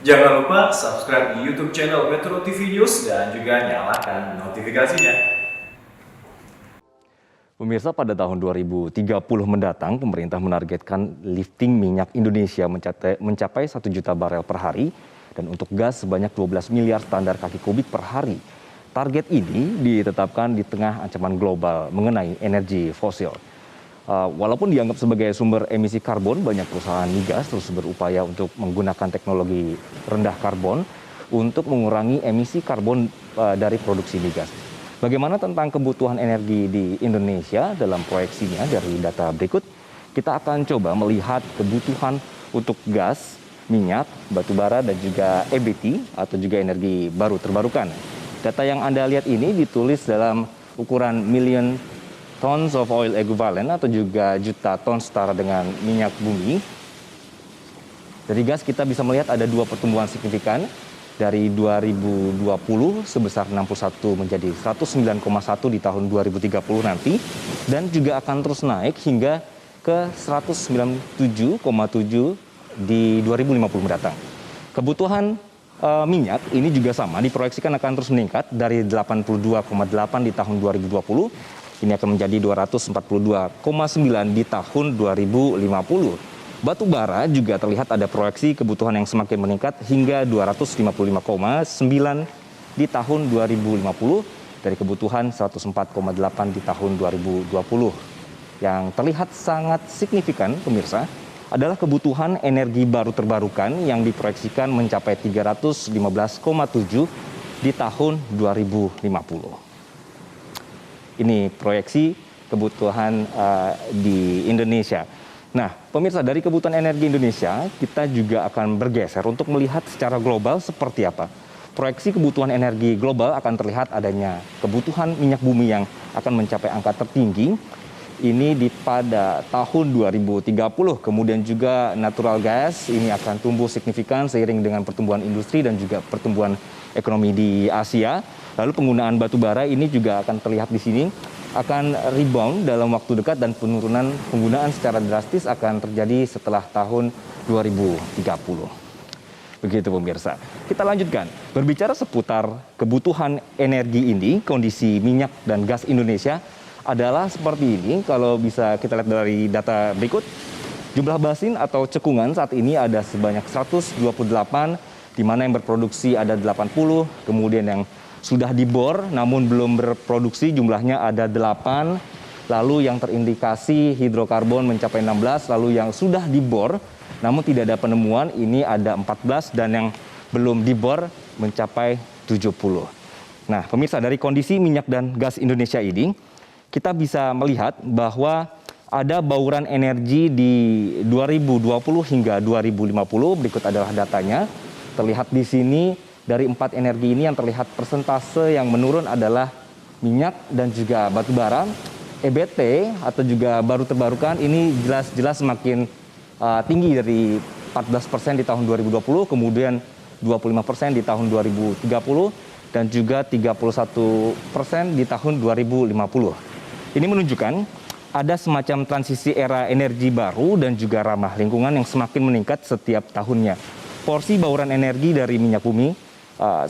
Jangan lupa subscribe di YouTube channel Metro TV News dan juga nyalakan notifikasinya. Pemirsa, pada tahun 2030 mendatang, pemerintah menargetkan lifting minyak Indonesia mencapai 1 juta barel per hari dan untuk gas sebanyak 12 miliar standar kaki kubik per hari. Target ini ditetapkan di tengah ancaman global mengenai energi fosil. Walaupun dianggap sebagai sumber emisi karbon, banyak perusahaan migas terus berupaya untuk menggunakan teknologi rendah karbon untuk mengurangi emisi karbon dari produksi migas. Bagaimana tentang kebutuhan energi di Indonesia dalam proyeksinya dari data berikut? Kita akan coba melihat kebutuhan untuk gas, minyak, batu bara, dan juga EBT atau juga energi baru terbarukan. Data yang Anda lihat ini ditulis dalam ukuran million tons of oil equivalent atau juga juta ton setara dengan minyak bumi. Dari gas kita bisa melihat ada dua pertumbuhan signifikan dari 2020 sebesar 61 menjadi 109,1 di tahun 2030 nanti dan juga akan terus naik hingga ke 197,7 di 2050 mendatang. Kebutuhan minyak ini juga sama diproyeksikan akan terus meningkat dari 82,8 di tahun 2020. Ini akan menjadi 242,9 di tahun 2050. Batu bara juga terlihat ada proyeksi kebutuhan yang semakin meningkat hingga 255,9 di tahun 2050 dari kebutuhan 104,8 di tahun 2020. Yang terlihat sangat signifikan, pemirsa, adalah kebutuhan energi baru terbarukan yang diproyeksikan mencapai 315,7 di tahun 2050. Ini proyeksi kebutuhan di Indonesia. Nah, pemirsa, dari kebutuhan energi Indonesia, kita juga akan bergeser untuk melihat secara global seperti apa. Proyeksi kebutuhan energi global akan terlihat adanya kebutuhan minyak bumi yang akan mencapai angka tertinggi. Ini pada tahun 2030. Kemudian juga natural gas ini akan tumbuh signifikan seiring dengan pertumbuhan industri dan juga pertumbuhan ekonomi di Asia. Lalu penggunaan batu bara ini juga akan terlihat di sini akan rebound dalam waktu dekat dan penurunan penggunaan secara drastis akan terjadi setelah tahun 2030. Begitu pemirsa. Kita lanjutkan. Berbicara seputar kebutuhan energi ini, kondisi minyak dan gas Indonesia adalah seperti ini. Kalau bisa kita lihat dari data berikut, jumlah basin atau cekungan saat ini ada sebanyak 128, di mana yang berproduksi ada 80, kemudian yang sudah dibor namun belum berproduksi jumlahnya ada 8, lalu yang terindikasi hidrokarbon mencapai 16, lalu yang sudah dibor namun tidak ada penemuan ini ada 14 dan yang belum dibor mencapai 70. Nah, pemirsa, dari kondisi minyak dan gas Indonesia ini kita bisa melihat bahwa ada bauran energi di 2020 hingga 2050. Berikut adalah datanya. Terlihat di sini dari 4 energi ini yang terlihat persentase yang menurun adalah minyak dan juga batu bara. EBT atau juga baru terbarukan ini jelas-jelas semakin tinggi dari 14% di tahun 2020, kemudian 25% di tahun 2030 dan juga 31% di tahun 2050. Ini menunjukkan ada semacam transisi era energi baru dan juga ramah lingkungan yang semakin meningkat setiap tahunnya. Porsi bauran energi dari minyak bumi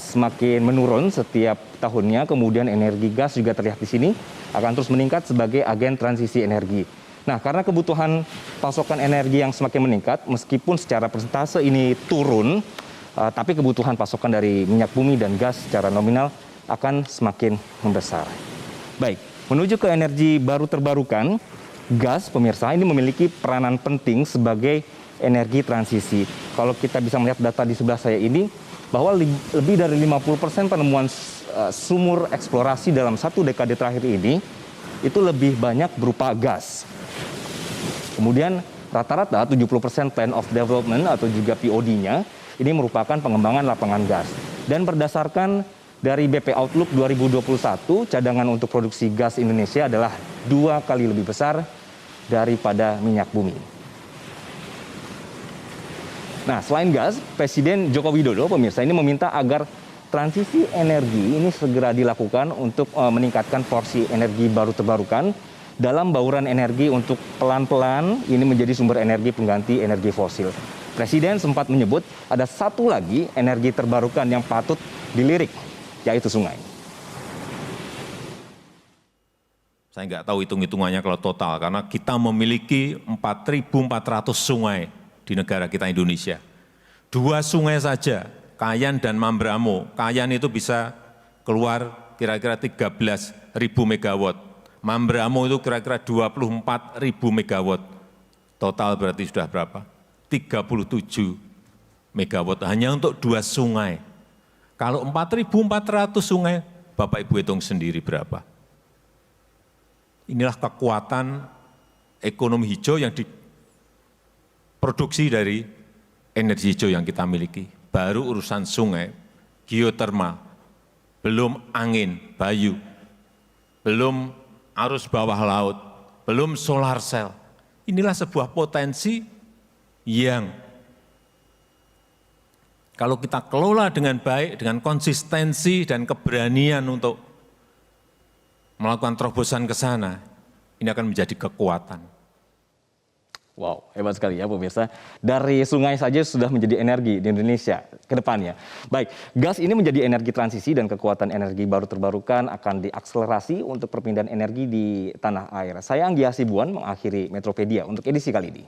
semakin menurun setiap tahunnya, kemudian energi gas juga terlihat di sini akan terus meningkat sebagai agen transisi energi. Nah, karena kebutuhan pasokan energi yang semakin meningkat, meskipun secara persentase ini turun, tapi kebutuhan pasokan dari minyak bumi dan gas secara nominal akan semakin membesar. Baik, menuju ke energi baru terbarukan, gas, pemirsa, ini memiliki peranan penting sebagai energi transisi. Kalau kita bisa melihat data di sebelah saya ini, bahwa lebih dari 50% penemuan sumur eksplorasi dalam 1 dekade terakhir ini itu lebih banyak berupa gas. Kemudian rata-rata 70% plan of development atau juga POD-nya ini merupakan pengembangan lapangan gas. Dan berdasarkan dari BP Outlook 2021, cadangan untuk produksi gas Indonesia adalah 2 kali lebih besar daripada minyak bumi. Nah, selain gas, Presiden Joko Widodo, pemirsa, ini meminta agar transisi energi ini segera dilakukan untuk meningkatkan porsi energi baru terbarukan dalam bauran energi untuk pelan-pelan ini menjadi sumber energi pengganti energi fosil. Presiden sempat menyebut ada satu lagi energi terbarukan yang patut dilirik, yaitu sungai. Saya nggak tahu hitung-hitungannya kalau total, karena kita memiliki 4.400 sungai di negara kita Indonesia. 2 sungai saja, Kayan dan Mambramo. Kayan itu bisa keluar kira-kira 13.000 megawatt. Mambramo itu kira-kira 24.000 megawatt. Total berarti sudah berapa? 37 megawatt hanya untuk 2 sungai. Kalau 4.400 sungai, Bapak Ibu hitung sendiri berapa. Inilah kekuatan ekonomi hijau yang diproduksi dari energi hijau yang kita miliki. Baru urusan sungai, geotermal, belum angin, bayu, belum arus bawah laut, belum solar cell. Inilah sebuah potensi yang kalau kita kelola dengan baik, dengan konsistensi dan keberanian untuk melakukan terobosan ke sana, ini akan menjadi kekuatan. Wow, hebat sekali ya pemirsa. Dari sungai saja sudah menjadi energi di Indonesia ke depannya. Baik, gas ini menjadi energi transisi dan kekuatan energi baru terbarukan akan diakselerasi untuk perpindahan energi di tanah air. Saya Anggi Hasibuan mengakhiri Metropedia untuk edisi kali ini.